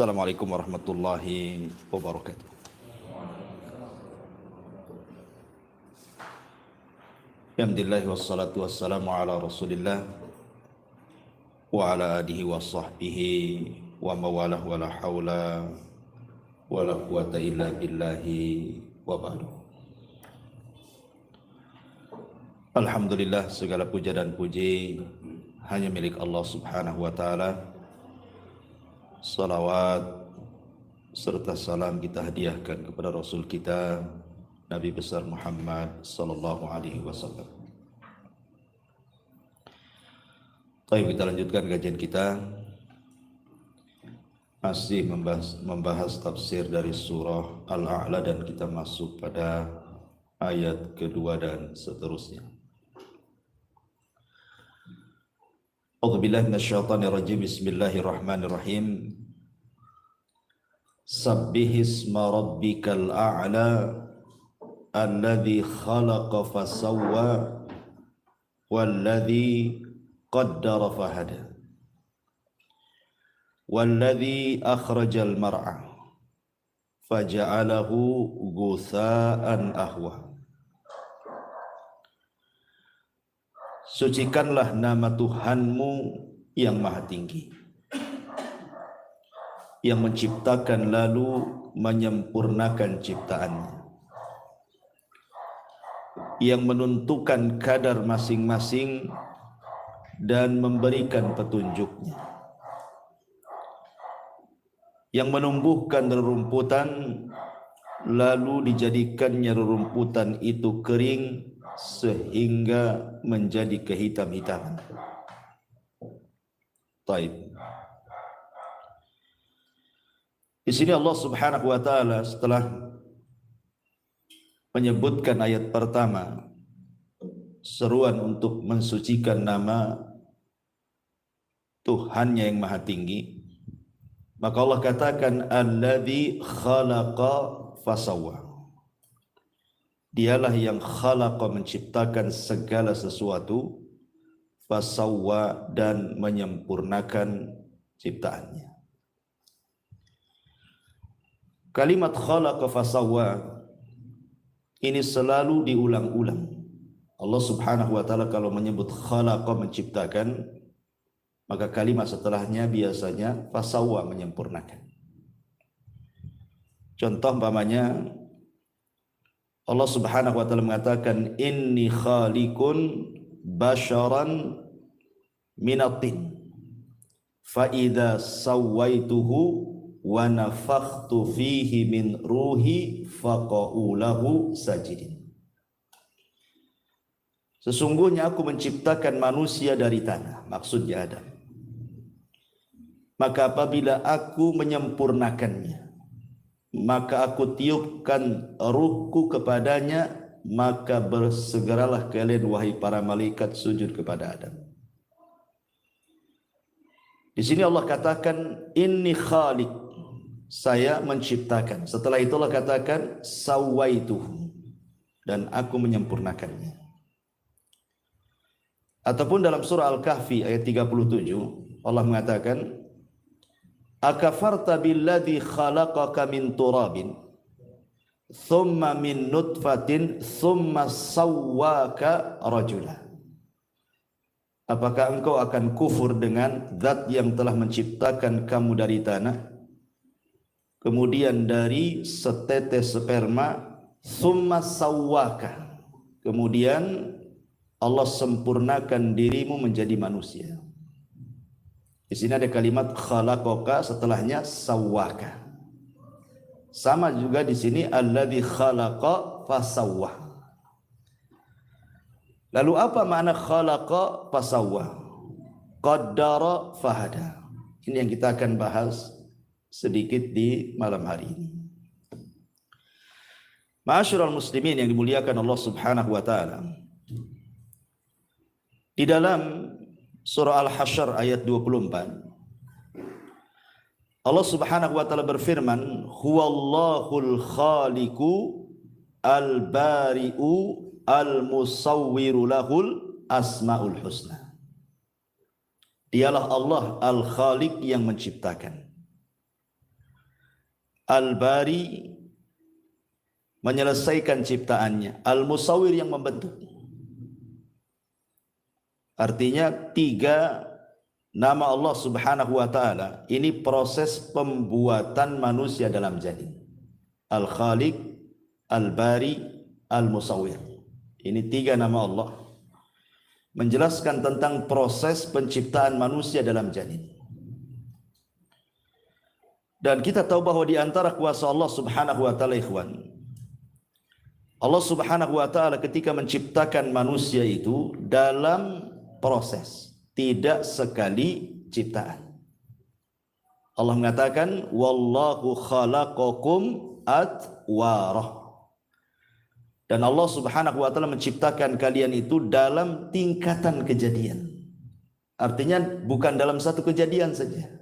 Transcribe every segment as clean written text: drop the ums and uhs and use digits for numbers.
Assalamualaikum warahmatullahi wabarakatuh. Alhamdulillah wassalatu wassalamu ala Rasulillah wa ala alihi wa sahbihi wa mawalah wa la hawla wa la quwata illa billahi wa ba'du. Alhamdulillah, segala puja dan puji hanya milik Allah Subhanahu wa taala. Salawat serta salam kita hadiahkan kepada Rasul kita Nabi besar Muhammad sallallahu alaihi wasallam. Baik, kita lanjutkan kajian kita. Masih membahas tafsir dari surah Al-A'la dan kita masuk pada ayat kedua dan seterusnya. A'udzubillahi minasyaitonir rajim. Bismillahirrahmanirrahim. Sabbihisma rabbikal a'la alladzi khalaqa fasawwa walladzi qaddara fahada walladzi akhrajal mar'a faja'alahu ghutsa'an ahwa. Sucikanlah nama Tuhanmu yang maha tinggi, yang menciptakan lalu menyempurnakan ciptaannya, yang menentukan kadar masing-masing dan memberikan petunjuknya, yang menumbuhkan rerumputan lalu dijadikannya rerumputan itu kering sehingga menjadi kehitam-hitaman. Taib. Di sini Allah Subhanahu wa taala setelah menyebutkan ayat pertama seruan untuk mensucikan nama Tuhannya yang maha tinggi, maka Allah katakan alladzi khalaqa fasawwa. Dialah yang khalaqa, menciptakan segala sesuatu, fasawwa, dan menyempurnakan ciptaannya. Kalimat khalaqa fasawwa ini selalu diulang-ulang. Allah Subhanahu wa taala kalau menyebut khalaqa, menciptakan, maka kalimat setelahnya biasanya fasawwa, menyempurnakan. Contoh umpamanya Allah Subhanahu wa taala mengatakan inni khaliqun basharan minatin fa idza sawaituhu wa nafakhtu fihi min ruhi faqa'u lahu sajidin. Sesungguhnya aku menciptakan manusia dari tanah, maksudnya Adam. Maka apabila aku menyempurnakannya, maka aku tiupkan ruhku kepadanya, maka bersegeralah kalian wahai para malaikat sujud kepada Adam. Di sini Allah katakan inni khaliq, saya menciptakan. Setelah itu Allah katakan sawaituhu, dan aku menyempurnakannya. Ataupun dalam surah Al-Kahfi ayat 37 Allah mengatakan akafarta billadzi khalaqaka min turabin thumma min nutfatin thumma sawwaka rajula. Apakah engkau akan kufur dengan zat yang telah menciptakan kamu dari tanah, kemudian dari setetes sperma, thumma sawwaka, kemudian Allah sempurnakan dirimu menjadi manusia. Di sini ada kalimat khalaqaka, setelahnya sawwaka. Sama juga di sini alladzi khalaqa fasawwa. Lalu apa makna khalaqa fasawwa? Qaddara fahada. Ini yang kita akan bahas sedikit di malam hari ini. Ma'asyiral muslimin yang dimuliakan Allah Subhanahu wa taala. Di dalam surah Al-Hasyr ayat 24 Allah Subhanahu wa taala berfirman, huwallahul khaliqu al-bari'u al-musawwiru lahul asmaul husna. Dialah Allah Al-Khaliq yang menciptakan. Al-Bari menyelesaikan ciptaannya, Al-Musawwir yang membentuk. Artinya 3 nama Allah Subhanahu wa taala ini proses pembuatan manusia dalam janin. Al-Khaliq, Al-Bari, Al-Musawwir. Ini 3 nama Allah menjelaskan tentang proses penciptaan manusia dalam janin. Dan kita tahu bahwa di antara kuasa Allah Subhanahu wa taala, ikhwan, Allah Subhanahu wa taala ketika menciptakan manusia itu dalam proses, tidak sekali ciptaan. Allah mengatakan wallahu khalaqakum atwarah. Dan Allah Subhanahu wa taala menciptakan kalian itu dalam tingkatan kejadian. Artinya bukan dalam satu kejadian saja.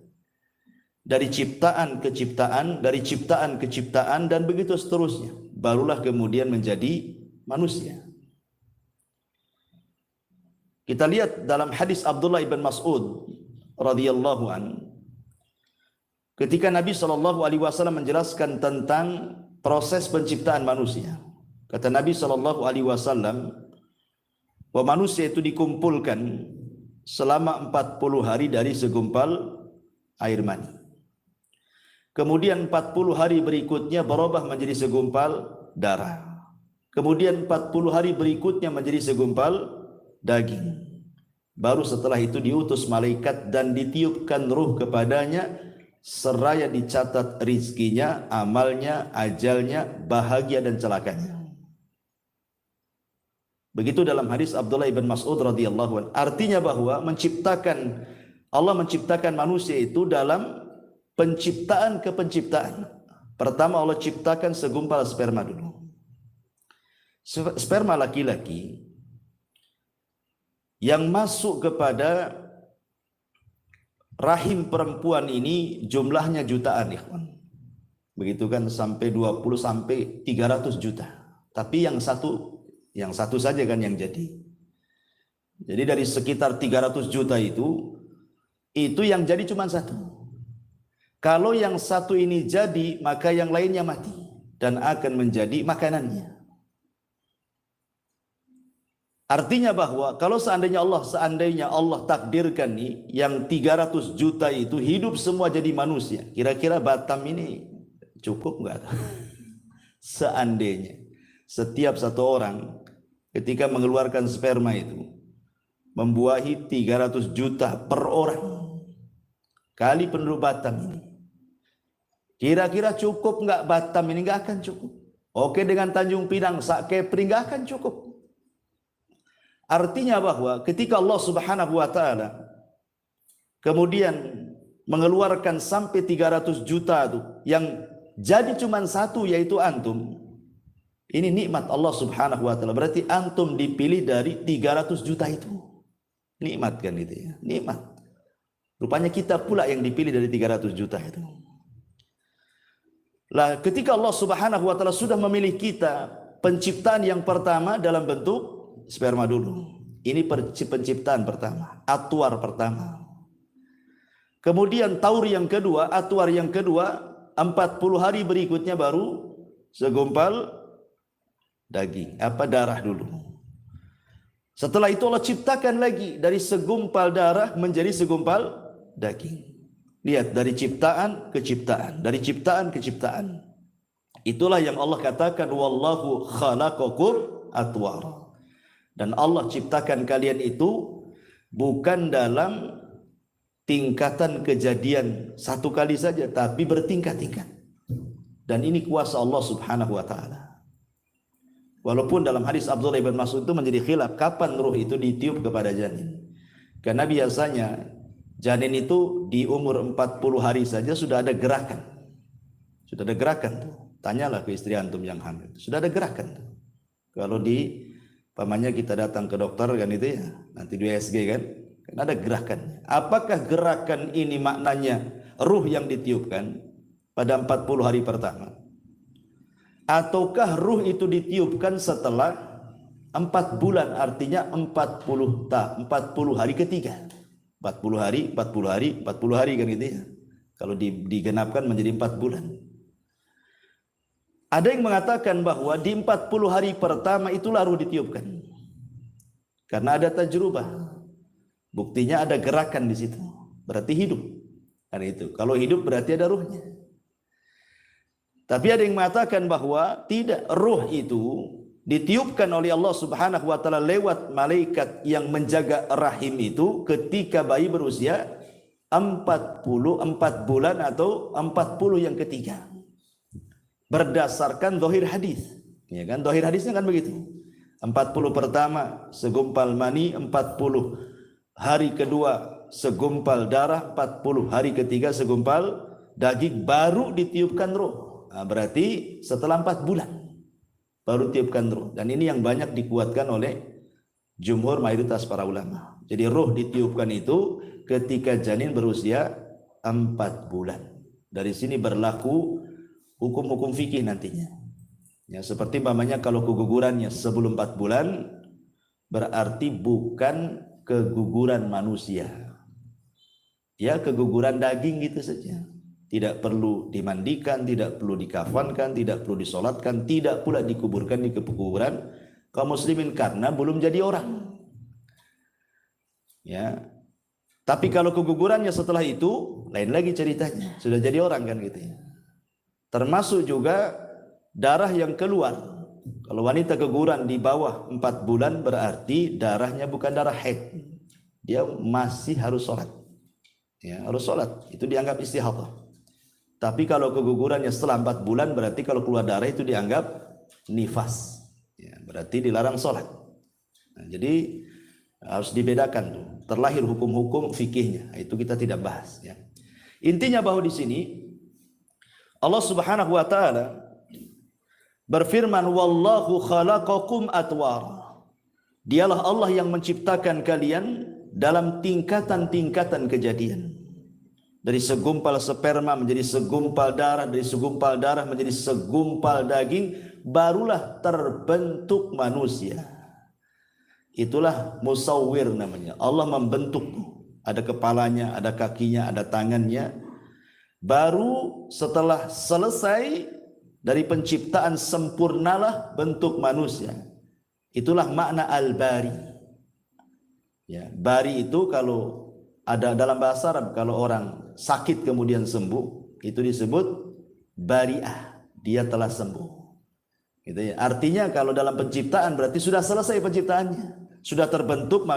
Dari ciptaan ke ciptaan, dari ciptaan ke ciptaan, dan begitu seterusnya. Barulah kemudian menjadi manusia. Kita lihat dalam hadis Abdullah ibn Mas'ud radhiyallahu an, ketika Nabi SAW menjelaskan tentang proses penciptaan manusia. Kata Nabi SAW, bahwa manusia itu dikumpulkan selama 40 hari dari segumpal air mani. Kemudian 40 hari berikutnya berubah menjadi segumpal darah. Kemudian 40 hari berikutnya menjadi segumpal daging. Baru setelah itu diutus malaikat dan ditiupkan ruh kepadanya, seraya dicatat rizkinya, amalnya, ajalnya, bahagia dan celakanya. Begitu dalam hadis Abdullah ibn Mas'ud radhiyallahu anhu. Artinya bahwa Allah menciptakan manusia itu dalam penciptaan ke penciptaan. Pertama Allah ciptakan segumpal sperma dulu. Sperma laki-laki yang masuk kepada rahim perempuan ini jumlahnya jutaan, ikhwan. Begitu kan, sampai 20 sampai 300 juta. Tapi yang satu saja kan yang jadi. Jadi dari sekitar 300 juta itu yang jadi cuma satu. Kalau yang satu ini jadi, maka yang lainnya mati dan akan menjadi makanannya. Artinya bahwa kalau seandainya Allah takdirkan nih yang 300 juta itu hidup semua jadi manusia, kira-kira Batam ini cukup enggak? Seandainya setiap satu orang ketika mengeluarkan sperma itu membuahi 300 juta per orang kali penduduk Batam ini, kira-kira cukup enggak Batam ini? Enggak akan cukup. Oke, dengan Tanjung Pinang, Sak Kepri enggak akan cukup. Artinya bahwa ketika Allah Subhanahu wa taala kemudian mengeluarkan sampai 300 juta itu, yang jadi cuma satu yaitu antum. Ini nikmat Allah Subhanahu wa taala. Berarti antum dipilih dari 300 juta itu. Nikmat kan itu ya? Nikmat. Rupanya kita pula yang dipilih dari 300 juta itu. Lah ketika Allah Subhanahu wa taala sudah memilih kita, penciptaan yang pertama dalam bentuk sperma dulu. Ini penciptaan pertama, atwar pertama. Kemudian taur yang kedua, atwar yang kedua, 40 hari berikutnya baru segumpal daging, darah dulu. Setelah itu Allah ciptakan lagi dari segumpal darah menjadi segumpal daging. Lihat, dari ciptaan ke ciptaan, dari ciptaan ke ciptaan. Itulah yang Allah katakan wallahu khalaqakum atwara. Dan Allah ciptakan kalian itu bukan dalam tingkatan kejadian satu kali saja, tapi bertingkat-tingkat. Dan ini kuasa Allah Subhanahu wa taala. Walaupun dalam hadis Abdullah ibn Mas'ud itu menjadi khilaf kapan ruh itu ditiup kepada janin. Karena biasanya janin itu di umur 40 hari saja sudah ada gerakan. Sudah ada gerakan tuh. Tanyalah ke istri antum yang hamil. Sudah ada gerakan tuh. Kalau pamannya kita datang ke dokter kan itu ya, nanti di USG kan ada gerakan. Apakah gerakan ini maknanya ruh yang ditiupkan pada 40 hari pertama? Ataukah ruh itu ditiupkan setelah 4 bulan, artinya 40 hari ketiga. 40 hari kan itu ya. Kalau digenapkan menjadi 4 bulan. Ada yang mengatakan bahwa di 40 hari pertama itulah ruh ditiupkan. Karena ada tajrubah. Buktinya ada gerakan di situ. Berarti hidup. Kan itu. Kalau hidup berarti ada ruhnya. Tapi ada yang mengatakan bahwa tidak, ruh itu ditiupkan oleh Allah Subhanahu wa taala lewat malaikat yang menjaga rahim itu ketika bayi berusia 44 bulan atau 40 yang ketiga. Berdasarkan zahir hadis. Ya kan, zahir hadisnya kan begitu. 40 pertama segumpal mani, 40 hari kedua segumpal darah, 40 hari ketiga segumpal daging, baru ditiupkan ruh. Nah, berarti setelah 4 bulan baru tiupkan ruh. Dan ini yang banyak dikuatkan oleh jumhur mayoritas para ulama. Jadi ruh ditiupkan itu ketika janin berusia 4 bulan. Dari sini berlaku hukum-hukum fikih nantinya. Ya, seperti umpamanya kalau kegugurannya sebelum 4 bulan berarti bukan keguguran manusia. Ya, keguguran daging gitu saja. Tidak perlu dimandikan, tidak perlu dikafankan, tidak perlu disolatkan, tidak pula dikuburkan di kuburan kaum muslimin karena belum jadi orang. Ya. Tapi kalau kegugurannya setelah itu lain lagi ceritanya, sudah jadi orang kan gitu ya. Termasuk juga darah yang keluar. Kalau wanita keguguran di bawah 4 bulan berarti darahnya bukan darah haid. Dia masih harus sholat. Ya, harus sholat. Itu dianggap istihadah. Tapi kalau kegugurannya setelah 4 bulan berarti kalau keluar darah itu dianggap nifas. Ya, berarti dilarang sholat. Nah, jadi harus dibedakan tuh. Terlahir hukum-hukum fikihnya. Itu kita tidak bahas. Ya. Intinya bahwa di sini Allah Subhanahu wa taala berfirman, wallahu khalaqakum atwara. Dialah Allah yang menciptakan kalian dalam tingkatan-tingkatan kejadian. Dari segumpal sperma menjadi segumpal darah, dari segumpal darah menjadi segumpal daging, barulah terbentuk manusia. Itulah musawwir namanya. Allah membentuk. Ada kepalanya, ada kakinya, ada tangannya. Baru setelah selesai dari penciptaan sempurnalah bentuk manusia. Itulah makna al-bari. Ya, bari itu kalau ada dalam bahasa Arab, kalau orang sakit kemudian sembuh, itu disebut bari'ah. Dia telah sembuh. Gitu ya. Artinya kalau dalam penciptaan berarti sudah selesai penciptaannya. Sudah terbentuk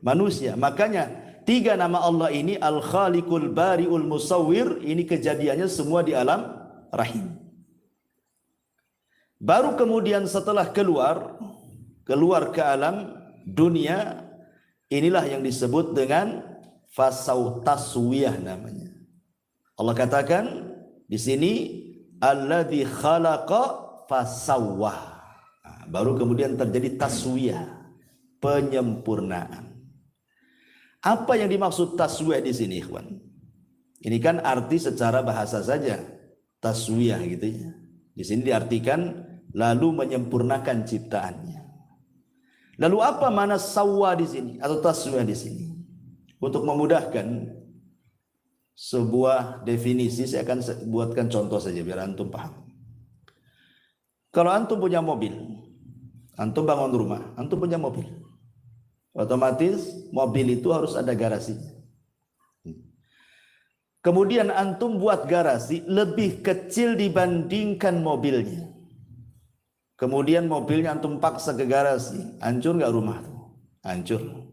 manusia. Makanya 3 nama Allah ini, Al-Khaliqul Bari'ul Musawwir, ini kejadiannya semua di alam rahim. Baru kemudian setelah keluar ke alam dunia, inilah yang disebut dengan fasau taswiyah namanya. Allah katakan di sini alladzi khalaqa fasawwah. Nah, baru kemudian terjadi taswiyah, penyempurnaan. Apa yang dimaksud taswiyah di sini, ikhwan? Ini kan arti secara bahasa saja, taswiyah gitu ya. Di sini diartikan lalu menyempurnakan ciptaannya. Lalu apa mana sawwa di sini atau taswiyah di sini? Untuk memudahkan sebuah definisi, saya akan buatkan contoh saja biar antum paham. Kalau antum punya mobil, antum bangun rumah, antum punya mobil, otomatis mobil itu harus ada garasinya. Kemudian antum buat garasi lebih kecil dibandingkan mobilnya. Kemudian mobilnya antum paksa ke garasi, hancur nggak rumah tuh? Hancur.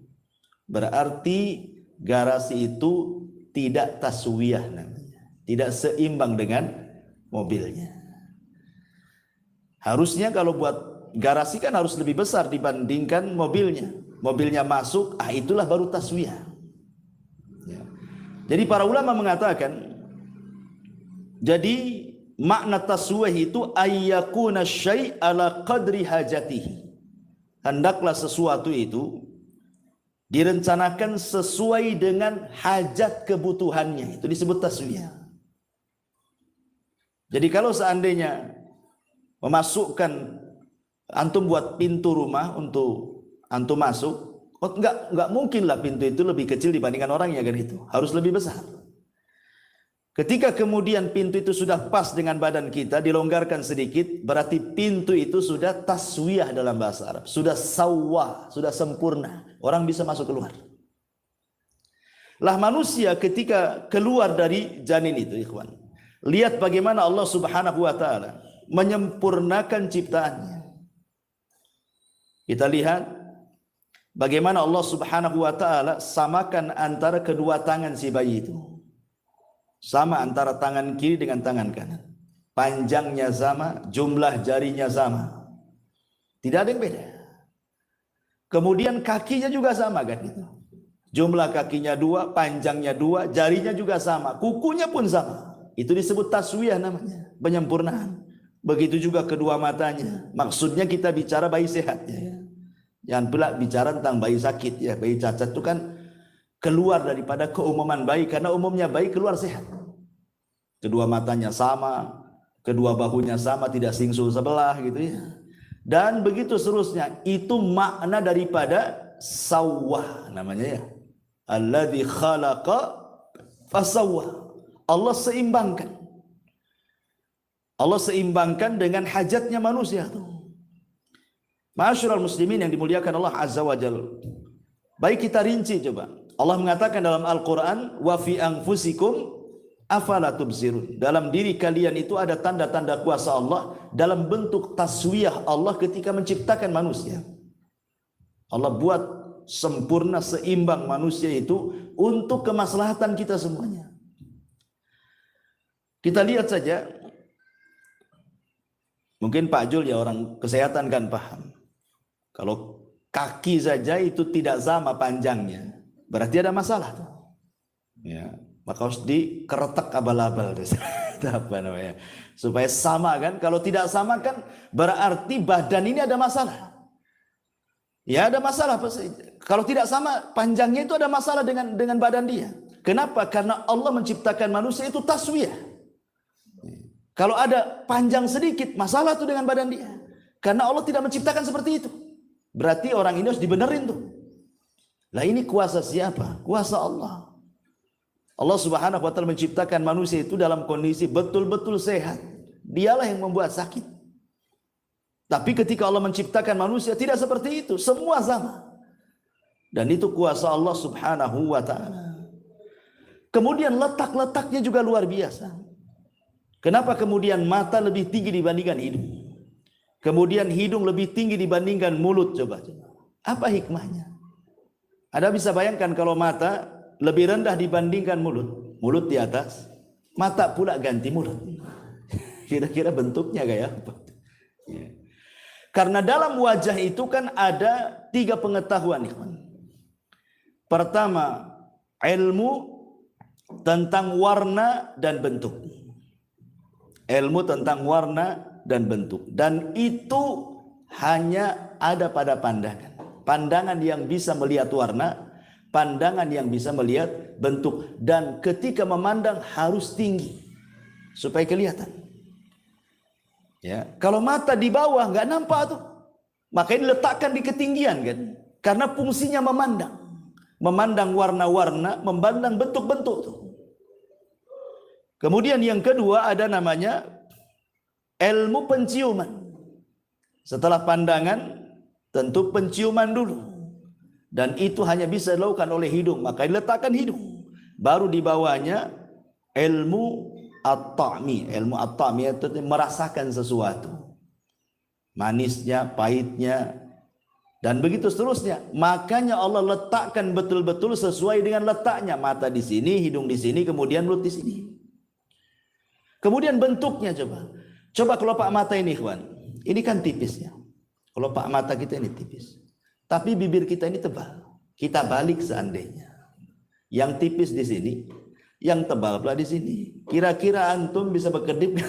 Berarti garasi itu tidak taswiyah namanya, tidak seimbang dengan mobilnya. Harusnya kalau buat garasi kan harus lebih besar dibandingkan mobilnya. Mobilnya masuk, itulah baru taswiyah. Ya. Jadi para ulama mengatakan, jadi makna taswiyah itu ayyakuna syai' ala qadri hajatihi. Hendaklah sesuatu itu direncanakan sesuai dengan hajat kebutuhannya. Itu disebut taswiyah. Jadi kalau seandainya memasukkan, antum buat pintu rumah untuk antum masuk, enggak mungkin lah pintu itu lebih kecil dibandingkan orangnya kan, itu harus lebih besar. Ketika kemudian pintu itu sudah pas dengan badan kita, dilonggarkan sedikit, berarti pintu itu sudah taswiyah dalam bahasa Arab. Sudah sawah, sudah sempurna. Orang bisa masuk keluar. Lah manusia ketika keluar dari janin itu, ikhwan. Lihat bagaimana Allah Subhanahu wa taala menyempurnakan ciptaannya. Kita lihat bagaimana Allah Subhanahu wa taala samakan antara kedua tangan si bayi itu. Sama antara tangan kiri dengan tangan kanan. Panjangnya sama, jumlah jarinya sama. Tidak ada yang beda. Kemudian kakinya juga sama kan gitu. Jumlah kakinya 2, panjangnya 2, jarinya juga sama, kukunya pun sama. Itu disebut taswiyah namanya, penyempurnaan. Begitu juga kedua matanya. Maksudnya kita bicara bayi sehat ya. Jangan pula bicara tentang bayi sakit ya. Bayi cacat itu kan keluar daripada keumuman bayi, karena umumnya bayi keluar sehat. Kedua matanya sama, kedua bahunya sama, tidak singsul sebelah gitu ya. Dan begitu seterusnya. Itu makna daripada sawwah namanya ya. Alladzi khalaqa fasawwah. Allah seimbangkan. Allah seimbangkan dengan hajatnya manusia tuh. Ma'asyiral muslimin yang dimuliakan Allah Azza wa Jalla. Baik kita rinci coba. Allah mengatakan dalam Al-Quran, wa fi anfusikum afala tubsirun. Dalam diri kalian itu ada tanda-tanda kuasa Allah dalam bentuk taswiyah Allah ketika menciptakan manusia. Allah buat sempurna, seimbang manusia itu untuk kemaslahatan kita semuanya. Kita lihat saja, mungkin Pak Jul ya orang kesehatan kan paham. Kalau kaki saja itu tidak sama panjangnya, berarti ada masalah tuh. Ya, maka harus dikeretak abal-abal apa namanya, supaya sama kan. Kalau tidak sama kan berarti badan ini ada masalah. Ya ada masalah. Kalau tidak sama panjangnya itu ada masalah dengan badan dia. Kenapa? Karena Allah menciptakan manusia itu taswiyah. Kalau ada panjang sedikit masalah tuh dengan badan dia. Karena Allah tidak menciptakan seperti itu. Berarti orang ini harus dibenerin tuh. Lah ini kuasa siapa? Kuasa Allah. Allah Subhanahu wa taala menciptakan manusia itu dalam kondisi betul-betul sehat. Dialah yang membuat sakit. Tapi ketika Allah menciptakan manusia tidak seperti itu, semua sama. Dan itu kuasa Allah Subhanahu wa taala. Kemudian letak-letaknya juga luar biasa. Kenapa kemudian mata lebih tinggi dibandingkan hidung? Kemudian hidung lebih tinggi dibandingkan mulut, coba. Apa hikmahnya? Anda bisa bayangkan kalau mata lebih rendah dibandingkan mulut, mulut di atas, mata pula ganti mulut. Kira-kira bentuknya kayak apa? Ya. Karena dalam wajah itu kan ada 3 pengetahuan. Pertama, ilmu tentang warna dan bentuk. Ilmu tentang warna dan bentuk. Dan itu hanya ada pada pandangan. Pandangan yang bisa melihat warna, pandangan yang bisa melihat bentuk. Dan ketika memandang harus tinggi supaya kelihatan. Ya, kalau mata di bawah nggak nampak tuh. Makanya diletakkan di ketinggian kan. Karena fungsinya memandang. Memandang warna-warna, memandang bentuk-bentuk tuh. Kemudian yang kedua ada namanya ilmu penciuman. Setelah pandangan tentu penciuman dulu. Dan itu hanya bisa dilakukan oleh hidung. Maka diletakkan hidung. Baru di bawahnya ilmu at-ta'mi. Ilmu at-ta'mi itu merasakan sesuatu. Manisnya, pahitnya. Dan begitu seterusnya. Makanya Allah letakkan betul-betul sesuai dengan letaknya. Mata di sini, hidung di sini, kemudian mulut di sini. Kemudian bentuknya coba. Coba kelopak mata ini, ikhwan. Ini kan tipisnya. Kelopak mata kita ini tipis. Tapi bibir kita ini tebal. Kita balik seandainya. Yang tipis di sini, yang tebal pula di sini. Kira-kira antum bisa berkedip?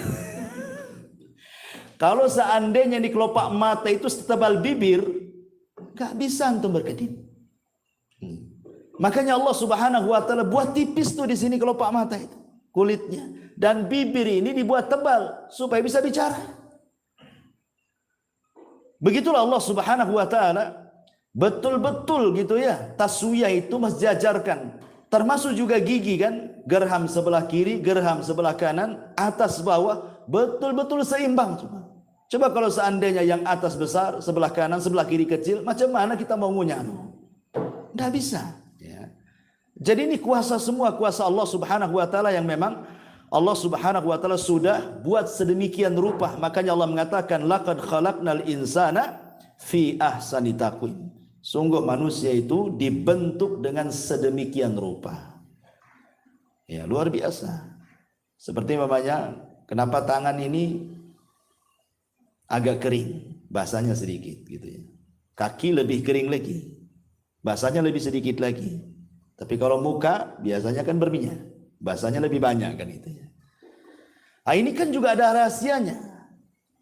Kalau seandainya di kelopak mata itu setebal bibir, gak bisa antum berkedip. Makanya Allah Subhanahu wa taala buat tipis tuh di sini kelopak mata itu, kulitnya. Dan bibir ini dibuat tebal supaya bisa bicara. Begitulah Allah Subhanahu wa taala betul-betul gitu ya, taswiyah itu menjajarkan Termasuk juga gigi kan, gerham sebelah kiri, gerham sebelah kanan, atas bawah, betul-betul seimbang. Coba kalau seandainya yang atas besar, sebelah kanan, sebelah kiri kecil, macam mana kita mau ngunyah? Tidak bisa. Ya. Jadi ini kuasa semua, kuasa Allah subhanahu wa ta'ala yang memang Allah subhanahu wa ta'ala sudah buat sedemikian rupa. Makanya Allah mengatakan, laqad khalaqnal insana fi ahsani taqwim. Sungguh manusia itu dibentuk dengan sedemikian rupa. Ya, luar biasa. Seperti namanya, kenapa tangan ini agak kering, basahnya sedikit gitu ya. Kaki lebih kering lagi, basahnya lebih sedikit lagi. Tapi kalau muka biasanya kan berminyak, basahnya lebih banyak kan itu ya. Nah, ini kan juga ada rahasianya.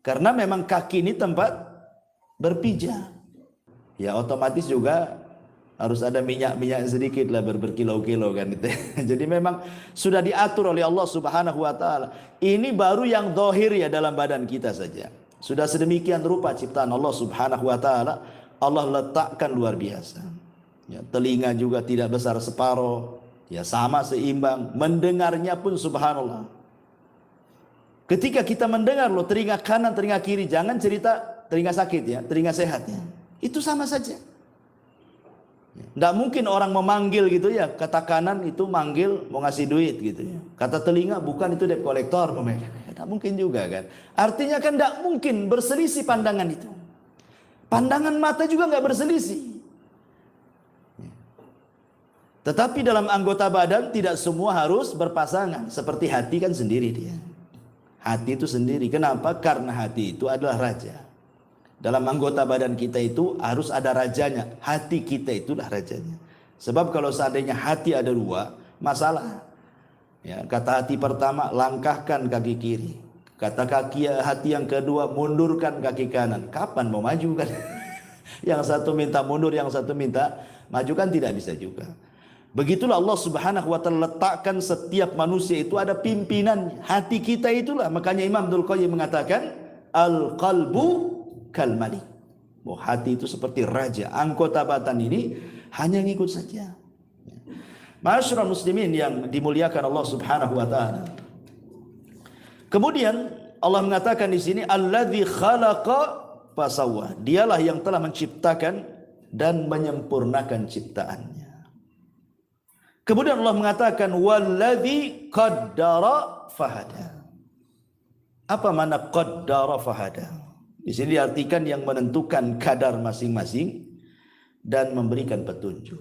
Karena memang kaki ini tempat berpijak. Ya otomatis juga harus ada minyak-minyak sedikit lah berkilo-kilo kan itu. Jadi memang sudah diatur oleh Allah subhanahu wa ta'ala. Ini baru yang zahir ya dalam badan kita saja. Sudah sedemikian rupa ciptaan Allah subhanahu wa ta'ala. Allah letakkan luar biasa. Ya, telinga juga tidak besar separuh. Ya sama seimbang. Mendengarnya pun subhanallah. Ketika kita mendengar loh telinga kanan, telinga kiri. Jangan cerita telinga sakit ya, telinga sehat ya. Itu sama saja. Tidak mungkin orang memanggil gitu ya, kata kanan itu manggil mau ngasih duit gitu ya. Kata telinga bukan itu debt collector. Tidak mungkin juga kan. Artinya kan tidak mungkin berselisih pandangan itu. Pandangan mata juga nggak berselisih. Tetapi dalam anggota badan tidak semua harus berpasangan. Seperti hati kan sendiri dia. Hati itu sendiri. Kenapa? Karena hati itu adalah raja. Dalam anggota badan kita itu harus ada rajanya. Hati kita itulah rajanya. Sebab kalau seandainya hati ada dua, masalah. Ya, kata hati pertama, langkahkan kaki kiri. Kata hati yang kedua, mundurkan kaki kanan. Kapan mau maju kan? Yang satu minta mundur, yang satu minta maju kan tidak bisa juga. Begitulah Allah subhanahu wa ta'ala letakkan setiap manusia itu ada pimpinannya. Hati kita itulah. Makanya Imam Abdul Qayyim mengatakan, al-qalbu kal malik. Oh, hati itu seperti raja. Anggota badan ini hanya ngikut saja. Ma'asyiral muslimin yang dimuliakan Allah Subhanahu wa taala. Kemudian Allah mengatakan di sini alladzi khalaqa fasawwa. Dialah yang telah menciptakan dan menyempurnakan ciptaannya. Kemudian Allah mengatakan walladzi qaddara fahada. Apa makna qaddara fahada? Di sini diartikan yang menentukan kadar masing-masing dan memberikan petunjuk.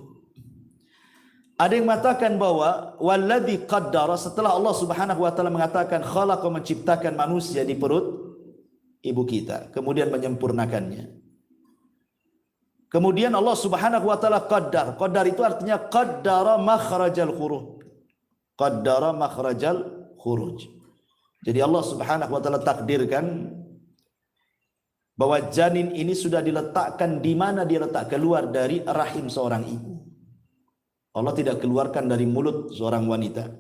Ada yang mengatakan bahwa walladzi qaddara, setelah Allah Subhanahu wa taala mengatakan khalaqa, menciptakan manusia di perut ibu kita, kemudian menyempurnakannya. Kemudian Allah Subhanahu wa taala qaddar. Qaddar itu artinya qaddara makhrajal khuruj. Qaddara makhrajal khuruj. Jadi Allah Subhanahu wa taala takdirkan bahwa janin ini sudah diletakkan di mana dia letak, keluar dari rahim seorang ibu. Allah tidak keluarkan dari mulut seorang wanita.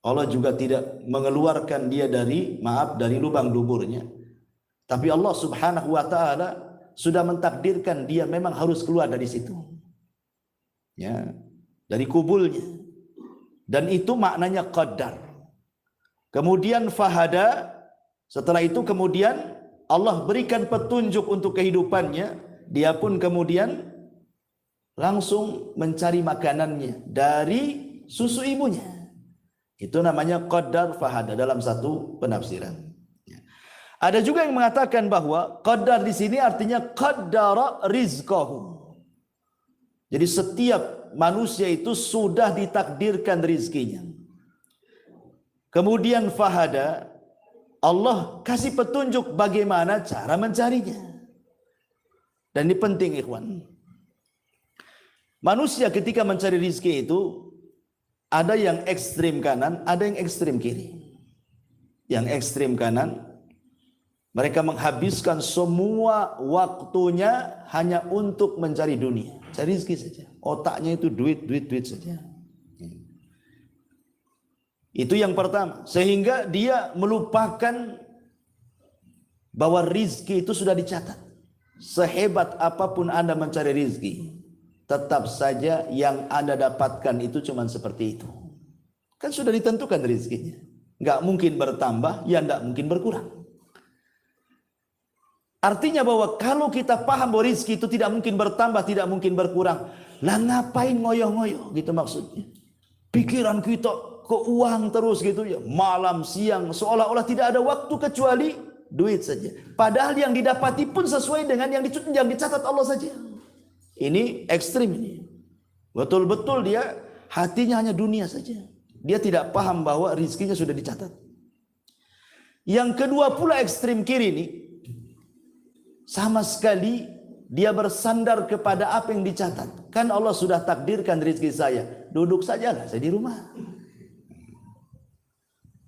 Allah juga tidak mengeluarkan dia dari lubang duburnya. Tapi Allah Subhanahu wa taala sudah mentakdirkan dia memang harus keluar dari situ. Ya, dari kubulnya. Dan itu maknanya qaddar. Kemudian fahada, setelah itu kemudian Allah berikan petunjuk untuk kehidupannya. Dia pun kemudian langsung mencari makanannya dari susu ibunya. Itu namanya qaddar fahada dalam satu penafsiran. Ada juga yang mengatakan bahwa qaddar di sini artinya qaddara rizqahu. Jadi setiap manusia itu sudah ditakdirkan rizkinya. Kemudian fahada, Allah kasih petunjuk bagaimana cara mencarinya. Dan ini penting ikhwan. Manusia ketika mencari rizki itu ada yang ekstrim kanan, ada yang ekstrim kiri. Yang ekstrim kanan, mereka menghabiskan semua waktunya hanya untuk mencari dunia, cari rizki saja. Otaknya itu duit saja. Itu yang pertama. Sehingga dia melupakan bahwa rizki itu sudah dicatat. Sehebat apapun Anda mencari rizki, tetap saja yang Anda dapatkan itu cuma seperti itu. Kan sudah ditentukan rezekinya. Nggak mungkin bertambah, ya nggak mungkin berkurang. Artinya bahwa kalau kita paham bahwa rezeki itu tidak mungkin bertambah, tidak mungkin berkurang, lah ngapain ngoyo-ngoyo gitu maksudnya. Pikiran kita ke uang terus gitu ya, malam siang seolah-olah tidak ada waktu kecuali duit saja. Padahal yang didapati pun sesuai dengan yang dicatat Allah saja. Ini ekstrim ini. Betul-betul dia hatinya hanya dunia saja. Dia tidak paham bahwa rizkinya sudah dicatat. Yang kedua pula ekstrim kiri ini, sama sekali dia bersandar kepada apa yang dicatat. Kan Allah sudah takdirkan rizki saya, duduk sajalah saya di rumah.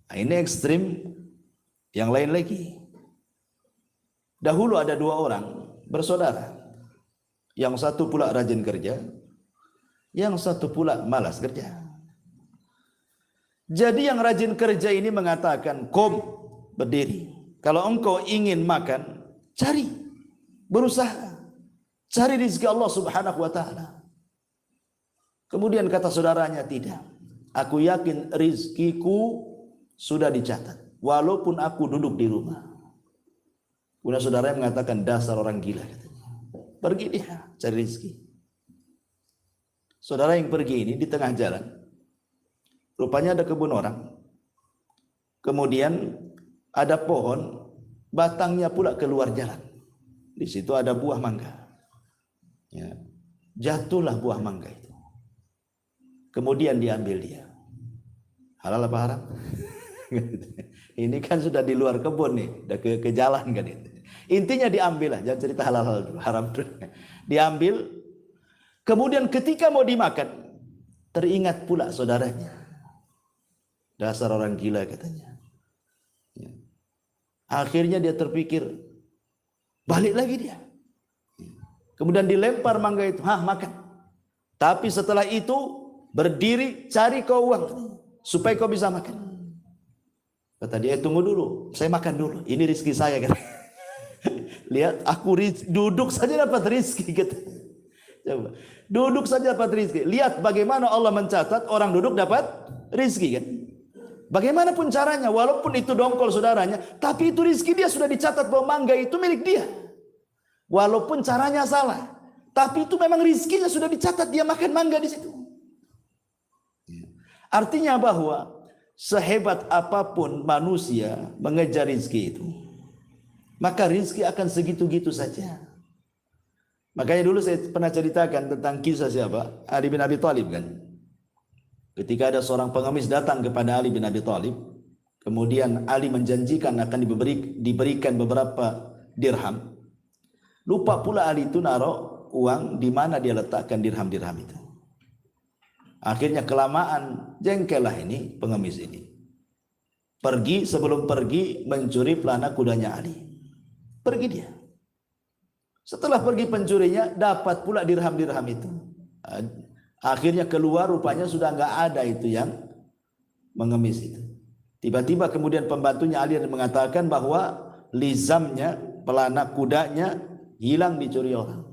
Nah, ini ekstrim yang lain lagi. Dahulu ada dua orang bersaudara. Yang satu pula rajin kerja, yang satu pula malas kerja. Jadi yang rajin kerja ini mengatakan, "Kom, berdiri. Kalau engkau ingin makan, cari, berusaha, cari rezeki Allah Subhanahu wa taala." Kemudian kata saudaranya, "Tidak. Aku yakin rezekiku sudah dicatat walaupun aku duduk di rumah." Kemudian saudaranya mengatakan, "Dasar orang gila," katanya. Pergi dia cari rezeki. Saudara yang pergi ini di tengah jalan, rupanya ada kebun orang. Kemudian ada pohon, batangnya pula keluar jalan. Di situ ada buah mangga. Ya. Jatuhlah buah mangga itu. Kemudian diambil dia. Halal apa haram? Ini kan sudah di luar kebun nih, udah ke jalan kan itu. Intinya diambil lah, jangan cerita halal haram dulu. Diambil. Kemudian ketika mau dimakan, teringat pula saudaranya. Dasar orang gila katanya. Ya. Akhirnya dia terpikir, balik lagi dia. Kemudian dilempar mangga itu, makan. Tapi setelah itu berdiri cari kau uang supaya kau bisa makan. Kata dia, tunggu dulu, saya makan dulu. Ini rezeki saya kan. Lihat, aku duduk saja dapat rezeki gitu. Coba, duduk saja dapat rezeki. Lihat bagaimana Allah mencatat orang duduk dapat rezeki kan. Bagaimanapun caranya, walaupun itu dongkol saudaranya, tapi itu rezeki dia sudah dicatat bahwa mangga itu milik dia. Walaupun caranya salah, tapi itu memang rezekinya sudah dicatat, dia makan mangga di situ. Artinya bahwa sehebat apapun manusia mengejar rezeki itu, maka rezeki akan segitu-gitu saja. Makanya dulu saya pernah ceritakan tentang kisah siapa? Ali bin Abi Thalib kan. Ketika ada seorang pengemis datang kepada Ali bin Abi Thalib, kemudian Ali menjanjikan akan diberikan beberapa dirham. Lupa pula Ali itu naruh uang di mana dia letakkan dirham-dirham itu. Akhirnya kelamaan jengkellah ini pengemis ini. Sebelum pergi mencuri pelana kudanya Ali. Pergi dia. Setelah pergi pencurinya, dapat pula dirham-dirham itu. Akhirnya keluar, rupanya sudah nggak ada itu yang mengemis itu. Tiba-tiba kemudian pembantunya Ali mengatakan bahwa lizamnya, pelana kudanya hilang dicuri orang.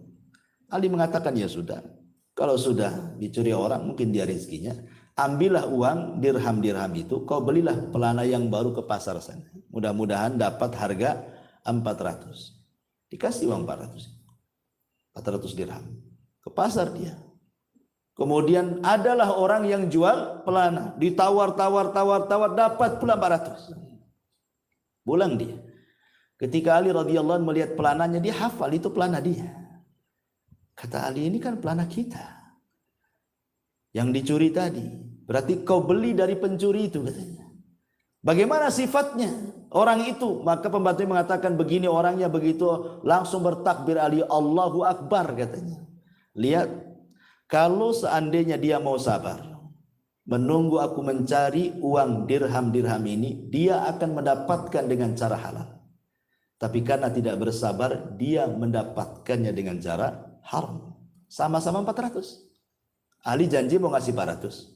Ali mengatakan, ya sudah. Kalau sudah dicuri orang, mungkin dia rezekinya. Ambillah uang dirham-dirham itu, kau belilah pelana yang baru ke pasar sana. Mudah-mudahan dapat harga 400. Dikasih uang 400 dirham. Ke pasar dia. Kemudian adalah orang yang jual pelana. Ditawar, dapat pula 400. Pulang dia. Ketika Ali radhiyallahu anhu melihat pelananya, dia hafal itu pelana dia. Kata Ali, ini kan pelana kita yang dicuri tadi. Berarti kau beli dari pencuri itu katanya. Bagaimana sifatnya orang itu? Maka pembantu mengatakan begini orangnya, begitu langsung bertakbir Ali, Allahu Akbar katanya. Lihat, kalau seandainya dia mau sabar menunggu aku mencari uang dirham-dirham ini, dia akan mendapatkan dengan cara halal. Tapi karena tidak bersabar, dia mendapatkannya dengan cara haram. Sama-sama 400. Ali janji mau ngasih 400.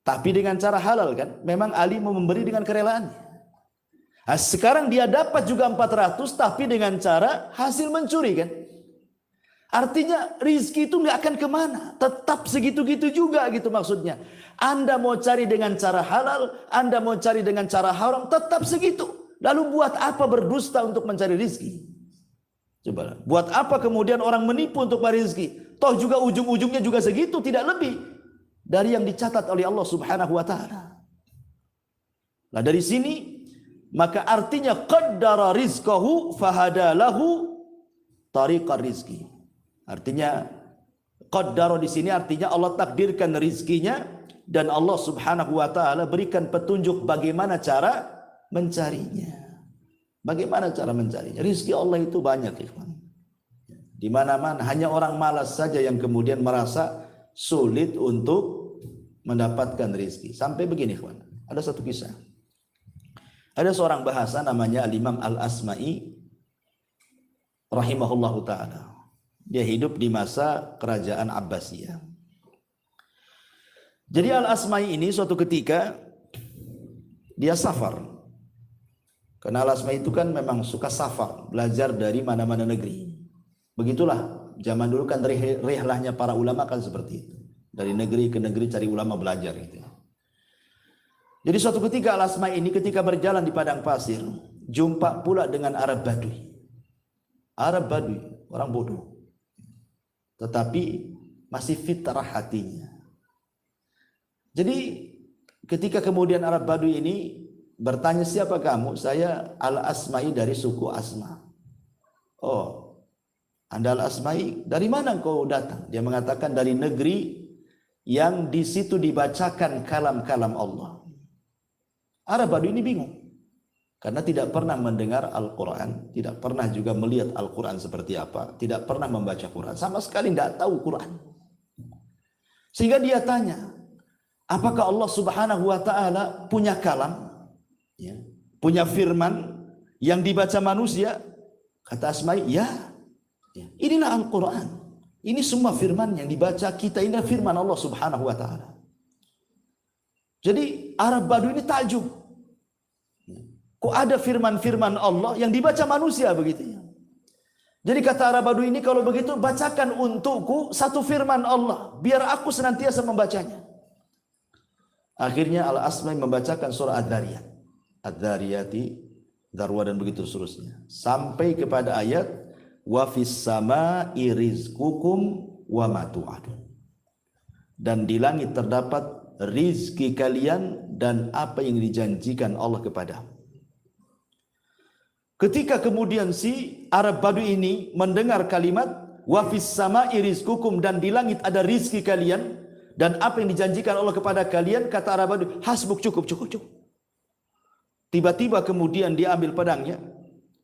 Tapi dengan cara halal kan. Memang Ali mau memberi dengan kerelaan. Nah, sekarang dia dapat juga 400 tapi dengan cara hasil mencuri kan. Artinya rizki itu nggak akan kemana, tetap segitu-gitu juga gitu maksudnya. Anda mau cari dengan cara halal, Anda mau cari dengan cara haram, tetap segitu. Lalu buat apa berdusta untuk mencari rizki? Coba, buat apa kemudian orang menipu untuk mencari rizki? Toh juga ujung-ujungnya juga segitu, tidak lebih dari yang dicatat oleh Allah Subhanahu wa Ta'ala. Nah dari sini maka artinya qaddara rizqahu fahadalahu tariqar rizki. Artinya qaddara di sini artinya Allah takdirkan rizkinya dan Allah Subhanahu wa Ta'ala berikan petunjuk bagaimana cara mencarinya. Bagaimana cara mencarinya? Rizki Allah itu banyak, ikhwan. Di mana-mana, hanya orang malas saja yang kemudian merasa sulit untuk mendapatkan rizki. Sampai begini, ikhwan. Ada satu kisah. Ada seorang bahasa namanya Al-Imam Al-Asma'i rahimahullahu ta'ala. Dia hidup di masa kerajaan Abbasiyah. Jadi Al-Asma'i ini suatu ketika dia safar. Karena Al-Asma'i itu kan memang suka safar, belajar dari mana-mana negeri. Begitulah zaman dulu kan rihlahnya para ulama kan seperti itu. Dari negeri ke negeri cari ulama belajar gitu. Jadi suatu ketika Al-Asma'i ini ketika berjalan di padang pasir, jumpa pula dengan Arab Badui. Arab Badui, orang bodoh. Tetapi masih fitrah hatinya. Jadi ketika kemudian Arab Badui ini bertanya, siapa kamu? Saya Al-Asma'i dari suku Asma. Oh, Anda Al-Asma'i, dari mana kau datang? Dia mengatakan dari negeri yang di situ dibacakan kalam-kalam Allah. Arab Badui ini bingung. Karena tidak pernah mendengar Al-Quran, tidak pernah juga melihat Al-Quran seperti apa, tidak pernah membaca Quran, sama sekali tidak tahu Quran. Sehingga dia tanya, apakah Allah Subhanahu wa Ta'ala punya kalam, ya, punya firman yang dibaca manusia? Kata Asma'i, ya, inilah Al-Quran. Ini semua firman yang dibaca kita, ini firman Allah Subhanahu wa Ta'ala. Jadi Arab Badui ini takjub. Kok ada firman-firman Allah yang dibaca manusia begitu ya? Jadi kata Arab Badui ini, kalau begitu bacakan untukku satu firman Allah, biar aku senantiasa membacanya. Akhirnya Al-Asma'i membacakan surah Ad-Dhariyat. Ad-Dhariyati, Darwa dan begitu seterusnya. Sampai kepada ayat wa fis sama'i rizqukum wa ma tu'adun. Dan di langit terdapat rizki kalian dan apa yang dijanjikan Allah kepadamu. Ketika kemudian si Arab Badui ini mendengar kalimat wa fis sama'i rizqukum, dan di langit ada rizki kalian dan apa yang dijanjikan Allah kepada kalian, kata Arab Badui, hasbuk, cukup. Tiba-tiba kemudian dia ambil pedangnya,